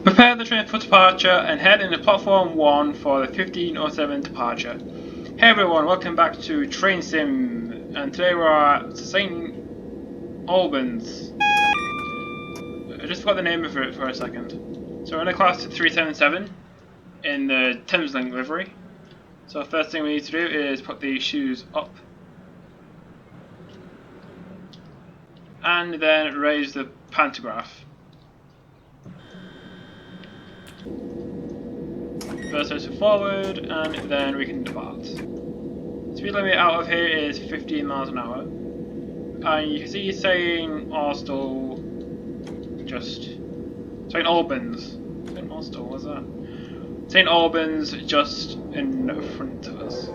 Prepare the train for departure and head into platform 1 for the 15:07 departure. Hey everyone, welcome back to Train Sim, and today we're at St Albans. I just forgot the name of it for a second. So we're in a class 377 in the thameslink livery. So the first thing we need to do is put the shoes up. And then raise the pantograph. First to forward, and then we can depart. Speed limit out of here is 15 miles an hour. And you can see it's saying Austell, just St Albans. St Austell, what's that? St Albans just in front of us.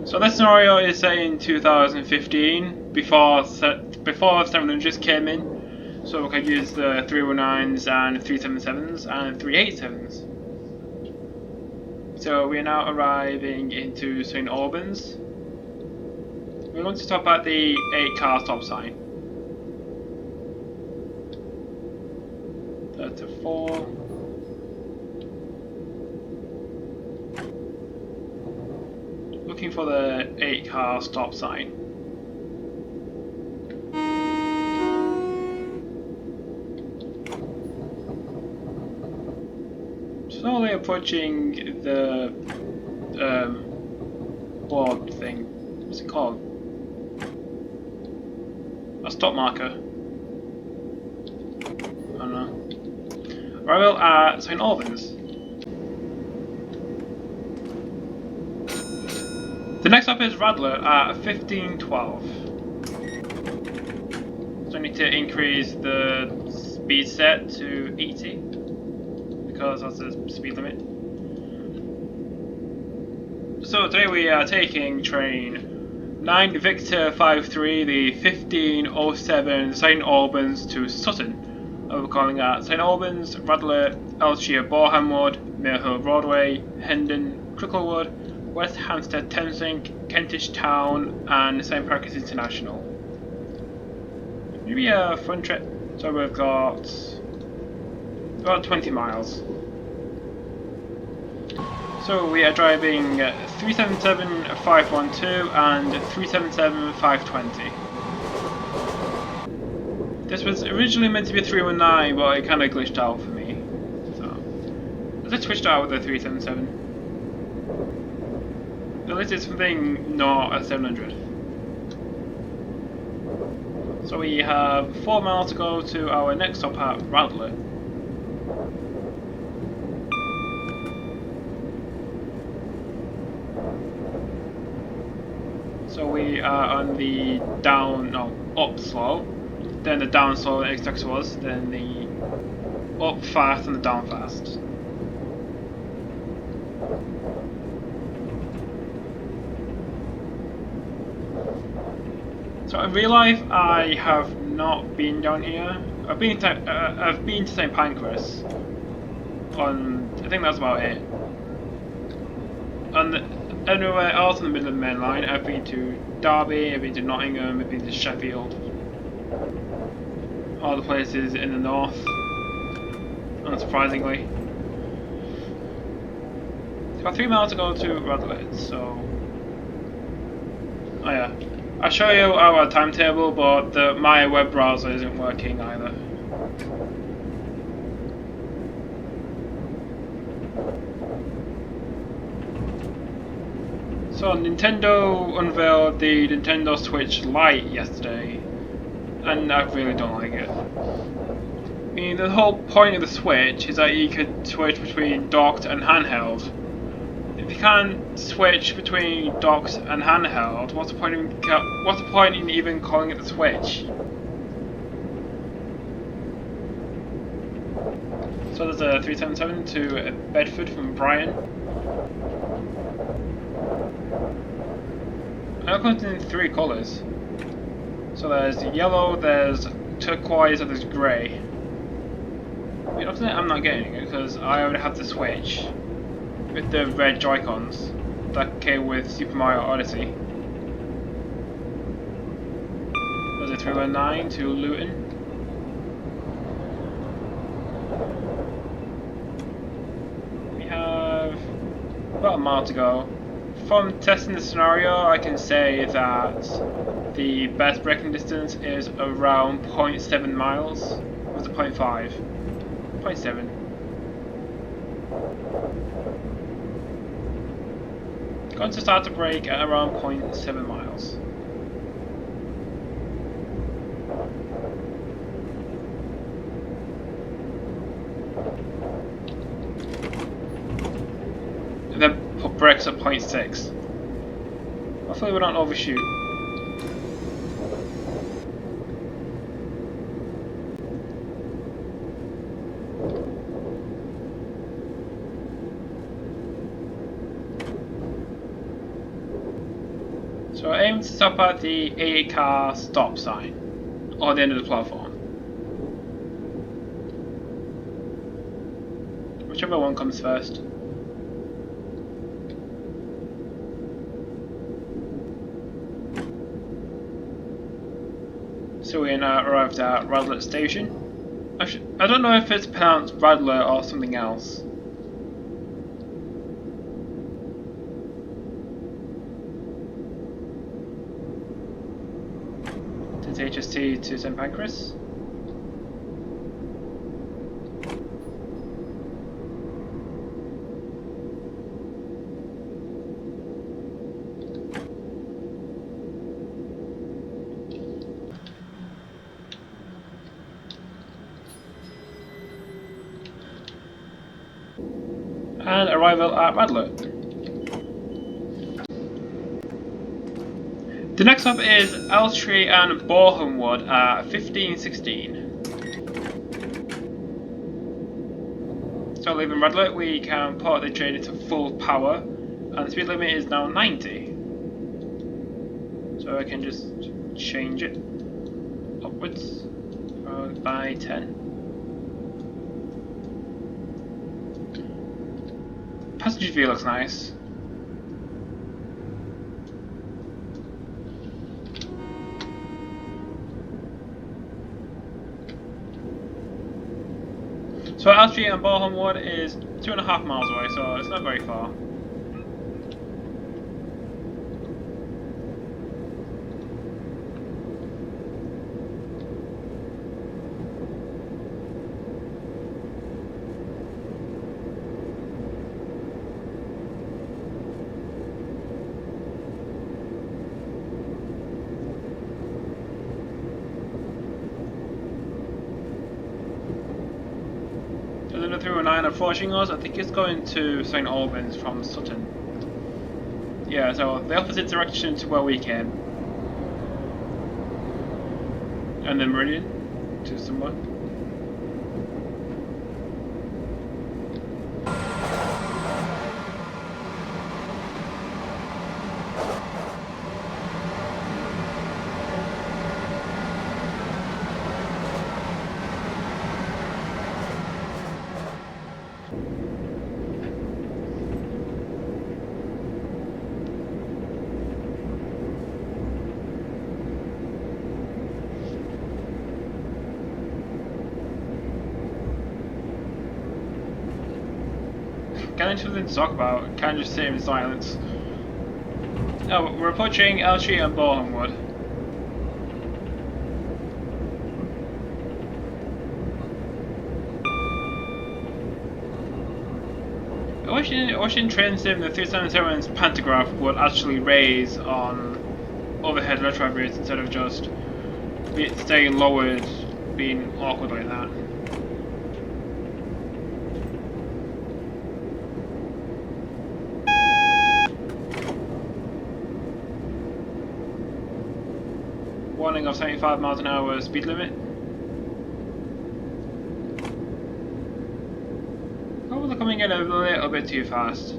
So this scenario is set in 2015, before 700s came in. So we could use the 319s and 377s and 387s. So we are now arriving into St Albans. We're going to stop at the 8-car stop sign. 34. Looking for the 8-car stop sign. Slowly approaching the board thing. What's it called? A stop marker. I don't know. Arrival at St Albans. The next stop is Radler at 15:12. So I need to increase the speed set to 80. Because that's the speed limit. So today we are taking train 9 Victor 53, the 15:07 St Albans to Sutton. We're calling at St Albans, Radler, Elshire, Boreham Wood, Mill Hill Broadway, Hendon, Cricklewood, West Hampstead Thameslink, Kentish Town, and St Pancras International. Maybe a fun trip. So we've got about 20 miles. So we are driving 377-512 and 377-520. This was originally meant to be a 319, but it kind of glitched out for me. So let's switch out with the 377. At least it's something not a 700. So we have 4 miles to go to our next stop at Radler. So we are on the up slope, then the down slope next to us, then the up fast and the down fast. So in real life, I have not been down here. I've been to St Pancras. I think that's about it. And anywhere else on the Midland Mainline, I've been to Derby, I've been to Nottingham, I've been to Sheffield. All the places in the north, unsurprisingly. It's got 3 miles to go to Radler, so... Oh yeah. I'll show you our timetable, but my web browser isn't working either. So Nintendo unveiled the Nintendo Switch Lite yesterday, and I really don't like it. I mean, the whole point of the Switch is that you could switch between docked and handheld. If you can't switch between docked and handheld, what's the point in even calling it the Switch? So there's a 377 to Bedford from Brian. And it comes in 3 colours. So there's yellow, there's turquoise, and there's grey. I mean, obviously I'm not getting it because I already have the Switch with the red Joy-Cons that came with Super Mario Odyssey. There's a 319 to Luton. mile to go. From testing the scenario, I can say that the best braking distance is around 0.7 miles. Or was it 0.5? 0.7. Going to start to brake at around 0.7 miles. And then put brakes at 0.6. Hopefully we don't overshoot. So I aim to stop at the 8-car stop sign, or the end of the platform. Whichever one comes first. So we now arrived at Radlett Station. I don't know if it's pronounced Radler or something else. HST to St Pancras. And arrival at Radlett. The next stop is Elstree and Boreham Wood at 15:16. So leaving Radlett, we can put the train into full power, and the speed limit is now 90. So I can just change it upwards by 10. Passenger view looks nice. So Elstree and Boreham Wood is 2.5 miles away, so it's not very far. Another 309 approaching us. I think it's going to St Albans from Sutton. Yeah, so the opposite direction to where we came. And then Meridian to somewhere. Can't have something to talk about, can't just sit in silence. Oh, we're approaching Elstree and Boreham Wood. I wish in train sim the 377's pantograph would actually raise on overhead retro grids instead of just staying lowered, being awkward like that. Warning of 75 miles an hour speed limit. Oh, they're coming in a little bit too fast.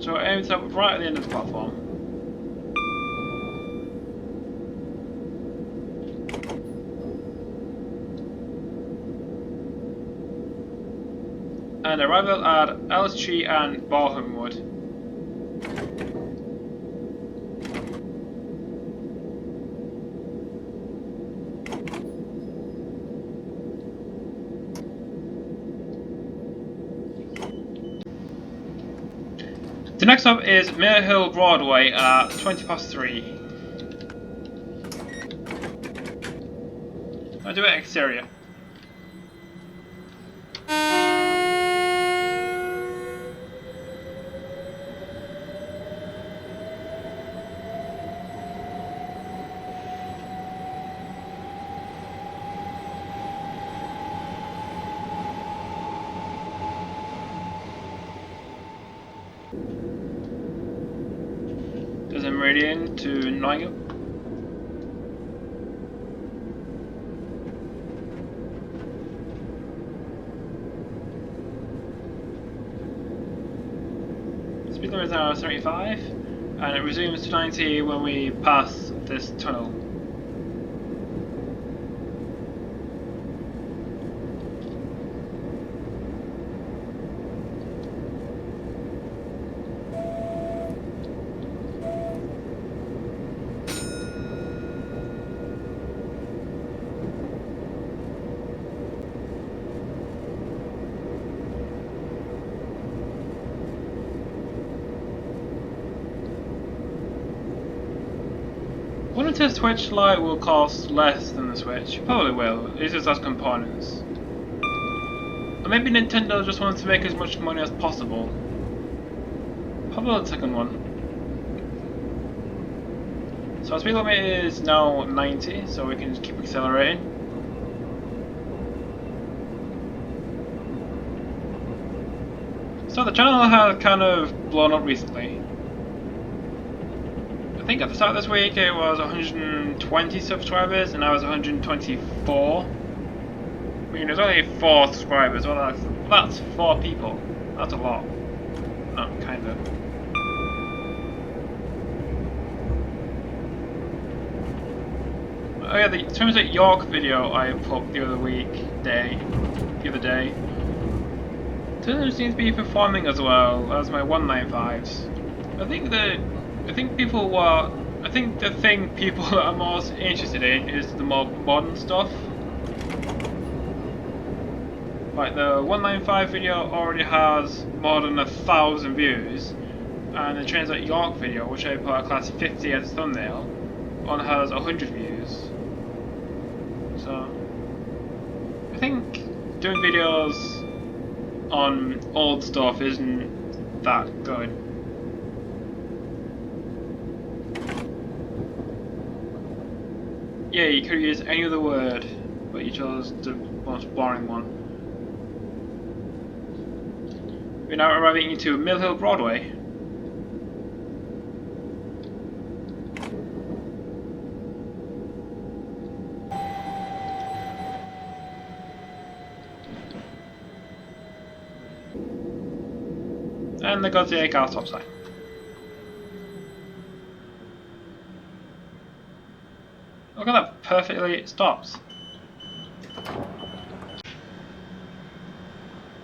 So aim to up right at the end of the platform. And arrival at Elstree and Boreham Wood. next up is Mill Hill Broadway at 3:20. I'll do it exterior. There's a meridian to Nottingham. Speed limit is now 75, and it resumes to 90 when we pass this tunnel. I wonder if the Switch Lite will cost less than the Switch. Probably will. It just has components. Or maybe Nintendo just wants to make as much money as possible. Probably the second one. So our speed limit is now 90, so we can just keep accelerating. So the channel has kind of blown up recently. I think at the start of this week it was 120 subscribers and now it's 124. I mean, there's only 4 subscribers, well that's 4 people. That's a lot. No, kind of. Oh yeah, the Terms at York video I put the other day. Turner seems to be performing as well as my 195s. I think the thing people are most interested in is the more modern stuff. Like the 195 video already has more than 1,000 views, and the Trains at York video, which I put at class 50 as a thumbnail, only has 100 views. So I think doing videos on old stuff isn't that good. Yeah, you could use any other word, but you chose the most boring one. We're now arriving into Mill Hill Broadway. And the Godzilla car stop sign. Look at that, perfectly it stops.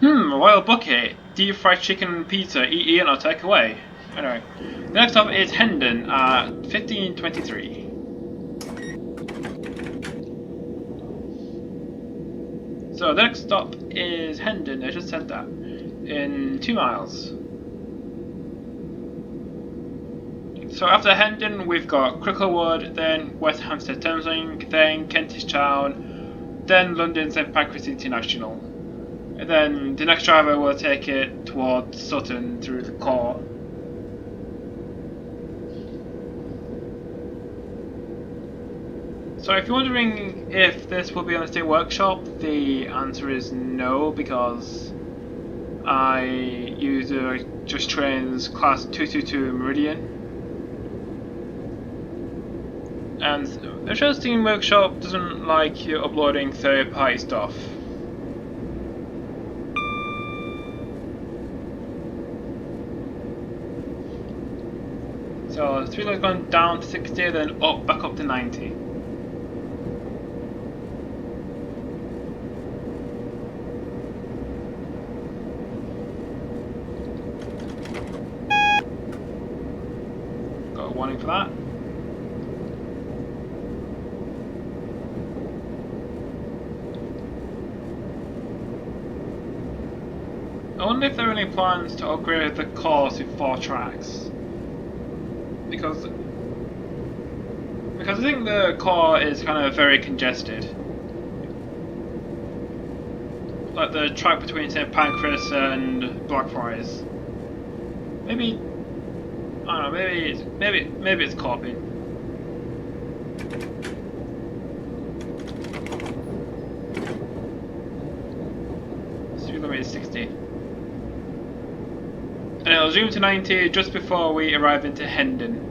Royal Bucket, deep fried chicken pizza, eat or take away. Anyway, the next stop is Hendon at 15:23. So the next stop is Hendon, I just said that, in 2 miles. So after Hendon we've got Cricklewood, then West Hampstead Thameslink, then Kentish Town, then London St Pancras International. And then the next driver will take it towards Sutton through the core. So if you're wondering if this will be on the same workshop, the answer is no, because I use Just Trains Class 222 Meridian. And the Steam Workshop doesn't like you uploading third-party stuff. So the speed limit's gone down to 60, then back up to 90. Got a warning for that. I wonder if there are any plans to upgrade the course with 4 tracks. Because I think the core is kind of very congested. Like the track between St Pancras and Blackfriars. Maybe I don't know. Maybe it's copying. Speed limit is 60, and it'll zoom to 90 just before we arrive into Hendon.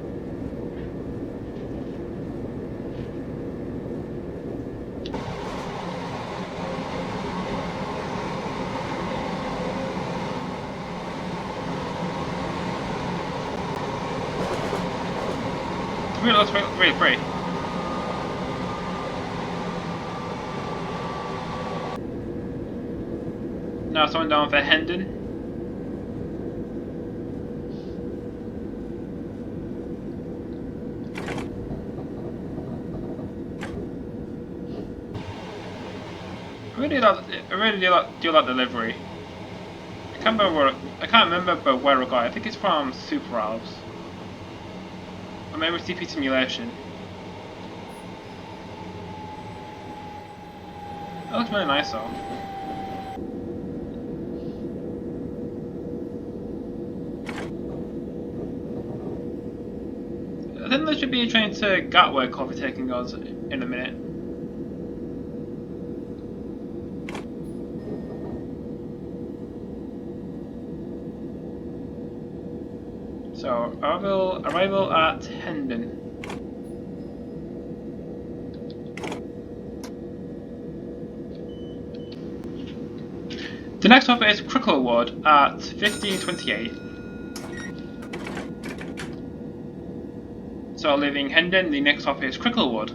Let's wait. Now someone down for Hendon. I really do like delivery. I can't remember where I got it. I think it's from Super Alps. Or maybe CP Simulation. That looks really nice though. I think there should be a train to Gatwick overtaking us in a minute. So, arrival at Hendon. The next stop is Cricklewood at 15:28. So, leaving Hendon, the next stop is Cricklewood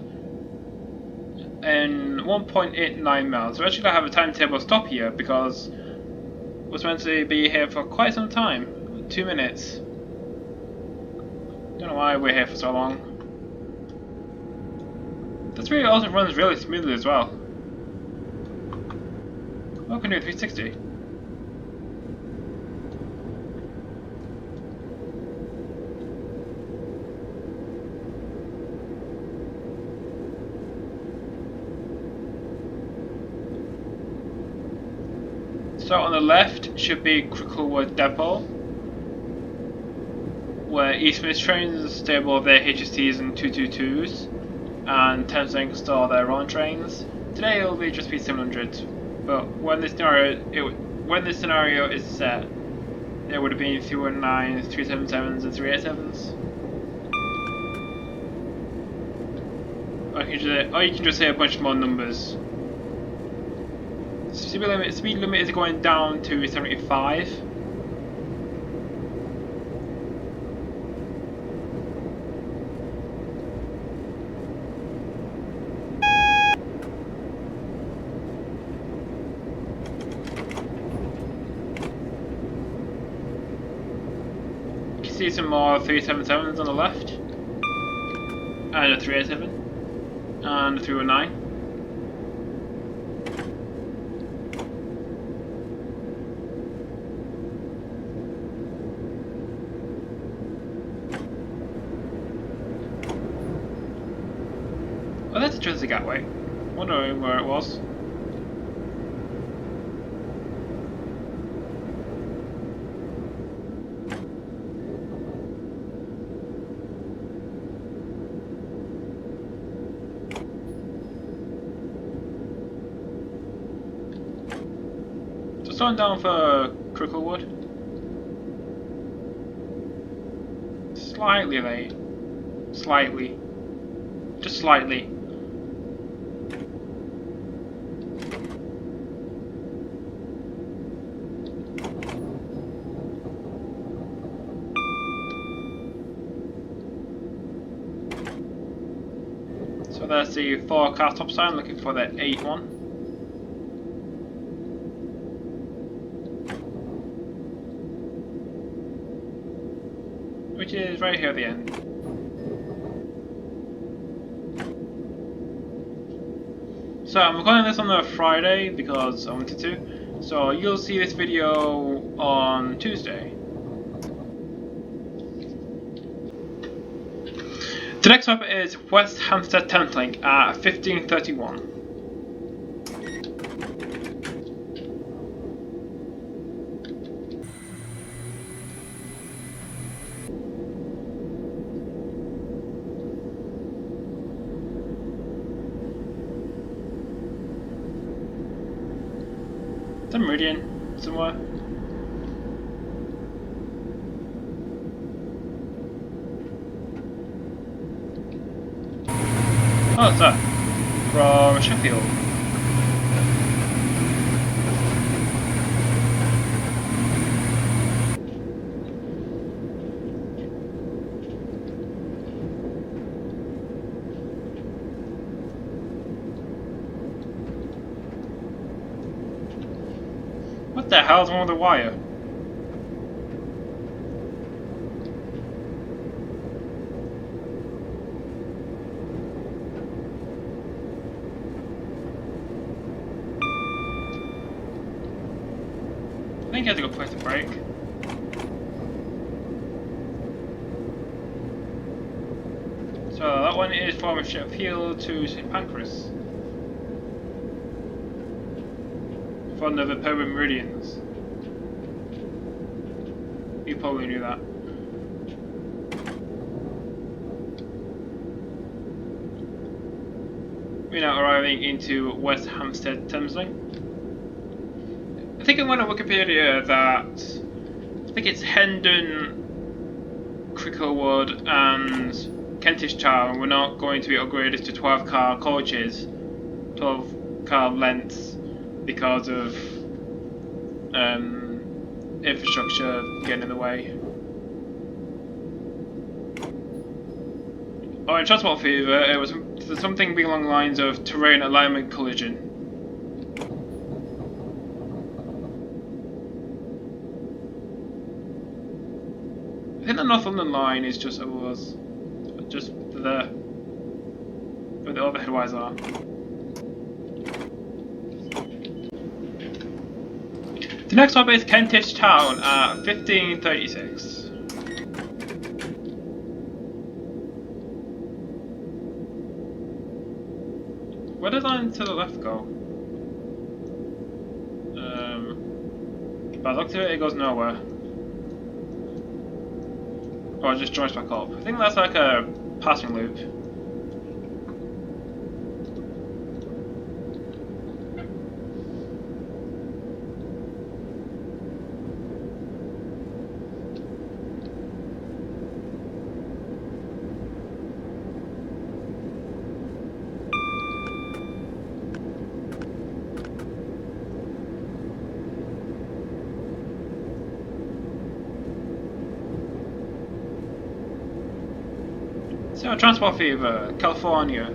in 1.89 miles. We actually don't have a timetable stop here because we're meant to be here for quite some time, 2 minutes. Don't know why we're here for so long. This really also runs really smoothly as well. Oh, we can do 360. So on the left should be Cricklewood Depot, where East Mid trains stable their HSTs and 222s, and Thameslink store their own trains. Today it will just be 700, but when this scenario is set, there would have been 319s, 377s, and 387s. Or you can just say a bunch more numbers. Speed limit is going down to 75. You can see some more 377s on the left, and a 387, and a 309. Oh, that's a Jersey Gateway. Wondering where it was. Just going down for Cricklewood. Slightly late. Slightly. Just slightly. So there's the 4-car stop sign, looking for the 8 one. Which is right here at the end. So I'm recording this on a Friday because I wanted to. So you'll see this video on Tuesday. The next stop is West Hampstead Thameslink at 15:31. Is that Meridian somewhere? Oh, it's that. From Sheffield. What the hell's wrong with the wire? I think I have to go place a break. So that one is from Sheffield to St Pancras. From the permanent meridians. You probably knew that. We're now arriving into West Hampstead Thameslink. I think I went on Wikipedia that I think it's Hendon, Cricklewood and Kentish Town were not going to be upgraded to 12-car coaches, 12-car lengths, because of infrastructure getting in the way. Oh, in Transport Fever, it was something along the lines of terrain alignment collision. I think the North London line is just where the overhead wires are. The next stop is Kentish Town at 15:36. Where did the line to the left go? If I look to it, it goes nowhere. Oh, it just joins back up. I think that's like a passing loop. So, Transport Fever, California.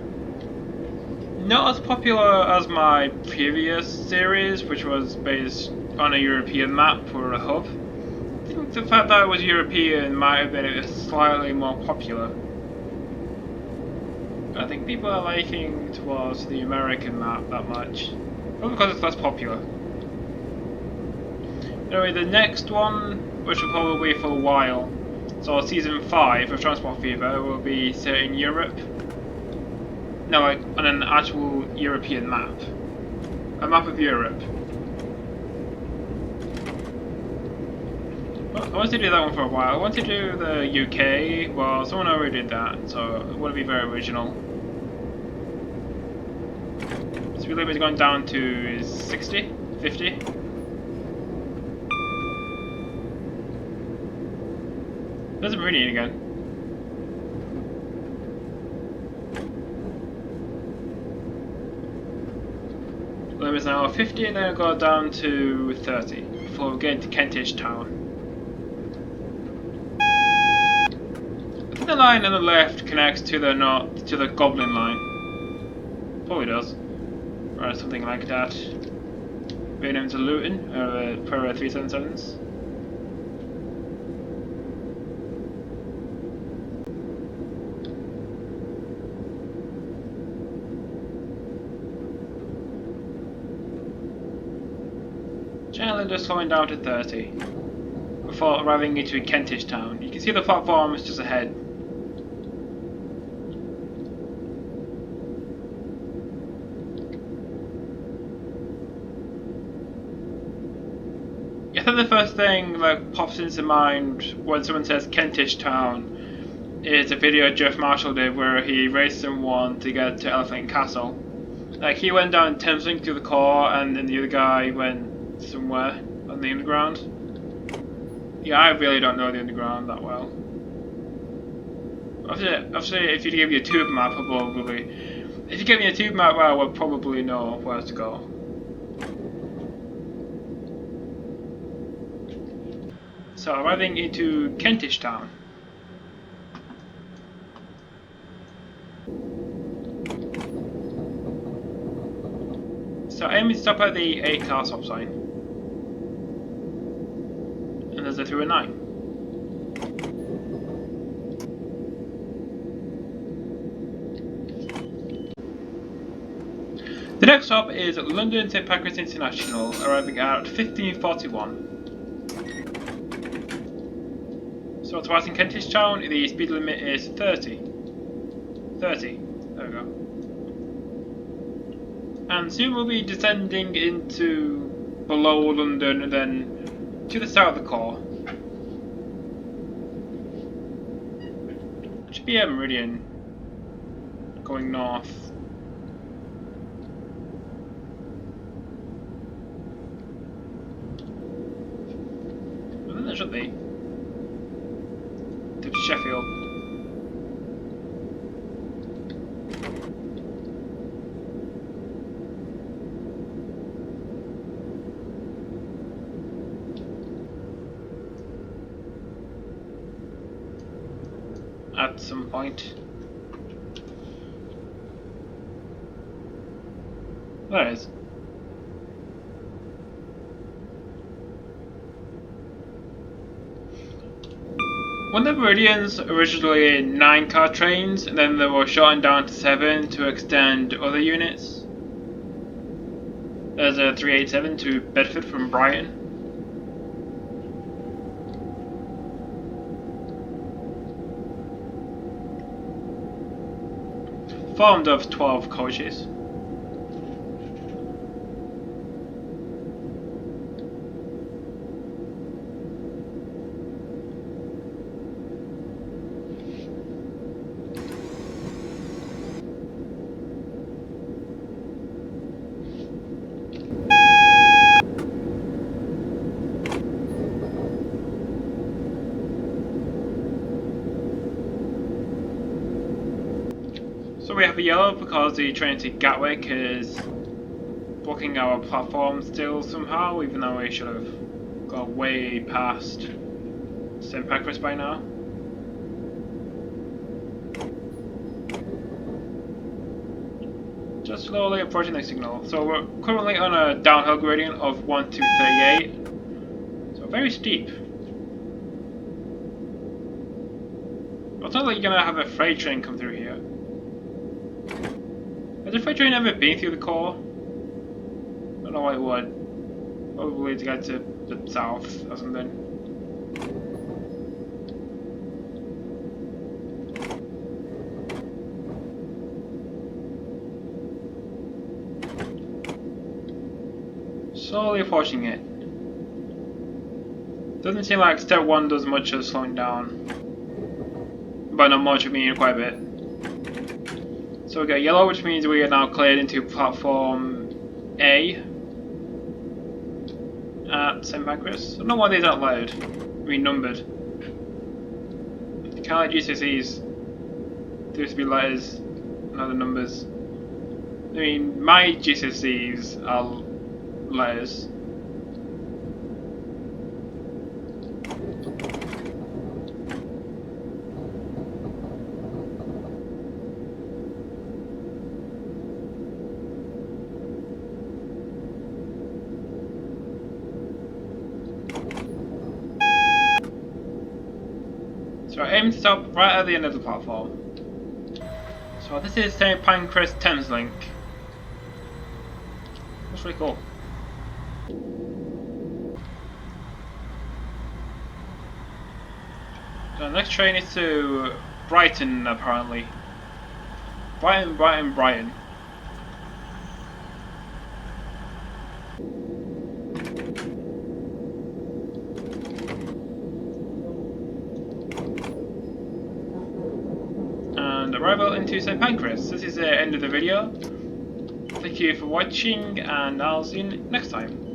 Not as popular as my previous series, which was based on a European map for a hub. I think the fact that it was European might have been slightly more popular. I think people are liking towards the American map that much. Probably because it's less popular. Anyway, the next one, which will probably be for a while, so season 5 of Transport Fever will be set in Europe. No, like on an actual European map. A map of Europe. Well, I wanted to do that one for a while. I wanted to do the UK, well someone already did that, so it wouldn't be very original. Speed limit is going down to 60? 50? There's a Meridian again. Limit is now 50 and then it'll go down to 30 before we get into Kentish Town. I think the line on the left connects to the Goblin line. Probably does. Or something like that. Being into Luton, per 377s. Gently just slowing down to 30 before arriving into a Kentish town. You can see the platforms just ahead. I think the first thing that pops into mind when someone says Kentish town is a video Jeff Marshall did where he raced someone to get to Elephant Castle. Like, he went down Thameslink through the core and then the other guy went somewhere on the underground. Yeah, I really don't know the underground that well. Obviously if you give me a tube map, if you give me a tube map, I would probably know where to go. So, arriving into Kentish town. So, aim is to stop at the 8 car stop sign. And there's a through a 9. The next stop is London St Pancras International, arriving at 15:41. So, to in Kentish town, the speed limit is 30. 30. There we go. And soon we'll be descending into below London and then to the south of the core. It should be a meridian going north. I think there should be. To Sheffield. At some point. There it is. Weren't the meridians originally 9 car trains and then they were shortened down to 7 to extend other units? There's a 387 to Bedford from Brighton. Formed of 12 coaches. So we have a yellow because the train to Gatwick is blocking our platform still somehow, even though we should have got way past St Pancras by now. Just slowly approaching the signal. So we're currently on a downhill gradient of 1 to 38. So very steep. It's not like you're gonna have a freight train come through here. Has the freight train ever been through the core? I don't know why it would. Probably to get to the south or something. Slowly approaching it. Doesn't seem like step 1 does much of slowing down. By not much, I mean quite a bit. So we got yellow, which means we are now cleared into platform A at St Pancras. I don't know why these aren't lettered. I mean numbered. Kind of like GCSEs. There used to be letters and other numbers. I mean, my GCSEs are letters. So aim to stop right at the end of the platform. So this is St Pancras Thameslink. That's really cool. The next train is to Brighton, apparently. Brighton, Brighton, Brighton. And arrival into St Pancras. This is the end of the video. Thank you for watching, and I'll see you next time.